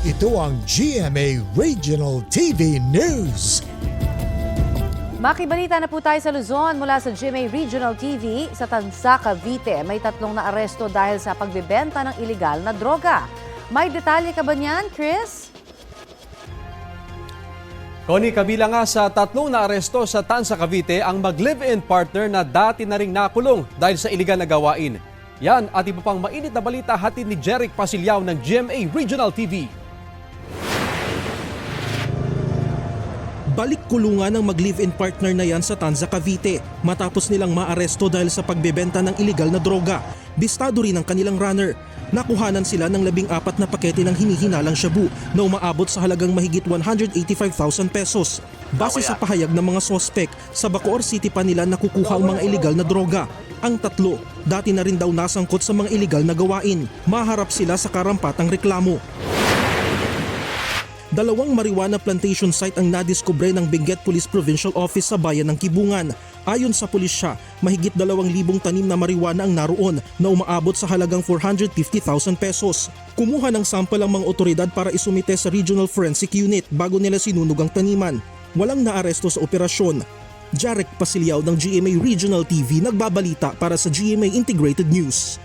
Ito ang GMA Regional TV News. Makibalita na po tayo sa Luzon mula sa GMA Regional TV. Sa Tanza, Cavite, may 3 na aresto dahil sa pagbebenta ng ilegal na droga. May detalye ka ba niyan, Chris? Connie, kabilang nga sa 3 na aresto sa Tanza, Cavite ang mag-live-in partner na dati na ring nakulong dahil sa iligal na gawain. Yan at iba pang mainit na balita hatid ni Jeric Pasilyao ng GMA Regional TV. Balik kulungan ang mag-live-in partner na yan sa Tanza, Cavite matapos nilang maaresto dahil sa pagbebenta ng iligal na droga. Bistado rin ang kanilang runner. Nakuhanan sila ng 14 na pakete ng hinihinalang shabu na umaabot sa halagang mahigit 185,000 pesos. Base sa pahayag ng mga sospek, sa Bacoor City pa nila nakukuha ang mga iligal na droga. Ang 3, dati na rin daw nasangkot sa mga iligal na gawain. Maharap sila sa karampatang reklamo. 2 marijuana plantation site ang nadiskubre ng Benguet Police Provincial Office sa bayan ng Kibungan. Ayon sa pulisya, mahigit 2,000 tanim na marijuana ang naroon na umaabot sa halagang 450,000 pesos. Kumuha ng sample ang mga otoridad para isumite sa Regional Forensic Unit bago nila sinunog ang taniman. Walang naaresto sa operasyon. Jeric Pasilyao ng GMA Regional TV nagbabalita para sa GMA Integrated News.